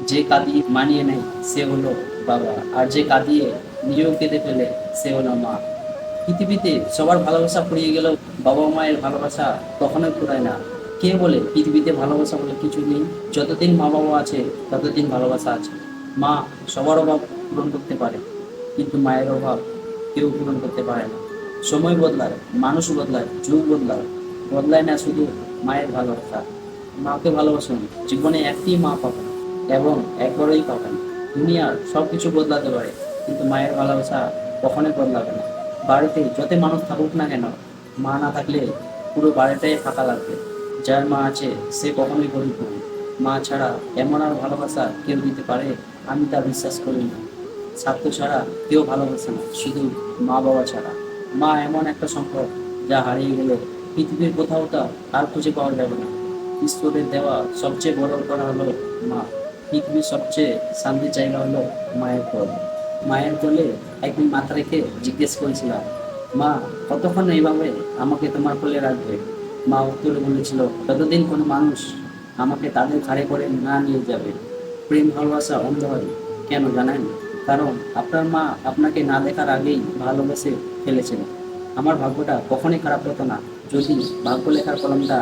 যে কাঁদিয়ে মানিয়ে নেয় সে হলো বাবা, আর যে কাঁদিয়ে নিজেও কেঁদে ফেলে সে হলো মা। পৃথিবীতে সবার ভালোবাসা ফুরিয়ে গেলেও বাবা মায়ের ভালোবাসা কখনোই ফুরায় না। কে বলে পৃথিবীতে ভালোবাসা বলে কিছু নেই? যতদিন মা বাবা আছে ততদিন ভালোবাসা আছে। মা সবার অভাব পূরণ করতে পারে, কিন্তু মায়ের অভাব কেউ পূরণ করতে পারে না। সময় বদলায়, মানুষ বদলায়, যুগ বদলায়, বদলায় না শুধু মায়ের ভালোবাসা। মাকে ভালোবাসুন, জীবনে একটি মা পাবেন এবং একবারই পাবেন। দুনিয়ার সব কিছু বদলাতে পারে, কিন্তু মায়ের ভালোবাসা কখনোই বদলাবে না। বাড়িতে যত মানুষ থাকুক না কেন, মা না থাকলে পুরো বাড়িটাই ফাঁকা লাগবে। যার মা আছে সে কখনোই গরিব নয়। মা ছাড়া এমন আর ভালোবাসা কেউ দিতে পারে? আমি তা বিশ্বাস করি না। স্বার্থ ছাড়া কেউ ভালোবাসে না, শুধু মা বাবা ছাড়া। মা এমন একটা সম্পদ যা হারিয়ে গেলে পৃথিবীর কোথাও তা আর খুঁজে পাওয়া যাবে না। ঈশ্বরের দেওয়া সবচেয়ে বড় করা হলো মা। পৃথিবীর সবচেয়ে শান্তির জায়গা হলো মায়ের কোল। মায়ের কোলে একদিন মাথা রেখে জিজ্ঞেস করেছিলাম, মা কতক্ষণ এইভাবে আমাকে তোমার কোলে রাখবে? মা উত্তরে বলেছিল, ততদিন কোনো মানুষ আমাকে তাদের ঘাড়ে করে না নিয়ে যাবে। প্রেম ভালোবাসা অন্ধ হয় কেন জানেন? কারণ আপনার মা আপনাকে না দেখার আগেই ভালোবেসে ফেলেছিল। আমার ভাগ্যটা কখনোই খারাপ হতো না যদি ভাগ্য লেখার কলমটা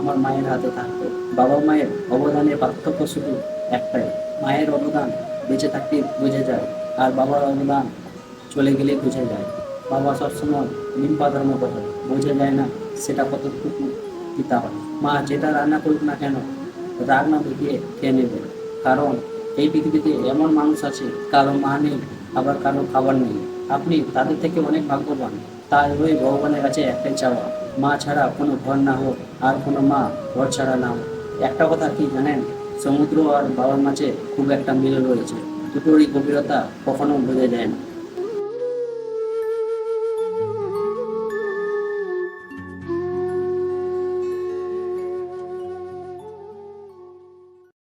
আমার মায়ের হাতে থাকতো। বাবা মায়ের অবদানের পার্থক্য শুধু একটাই, মায়ের অবদান বেঁচে থাকতে বোঝা যায়, আর বাবার অবদান চলে গেলে বোঝা যায়। বাবা সবসময় নিম পাতার মতো হয়, বোঝা যায় না সেটা কতটুকু দিতে হয়। মা যেটা রান্না করুক না কেন, রাগ না দেখিয়ে খেয়ে নেবে। কারণ এই পৃথিবীতে এমন মানুষ আছে কারো মা নেই, আবার কারো খাবার নেই। আপনি তাদের থেকে অনেক ভাগ্যবান। তাই ওই ভগবানের কাছে একটাই চাওয়া, মা ছাড়া কোনো ঘর না হোক, আর কোনো মা ঘর ছাড়া না হোক। একটা কথা কি জানেন? সমুদ্র আর বাবার মাঝে খুব একটা মিল রয়েছে, দুটোরই গভীরতা কখনো বোঝা যায় না।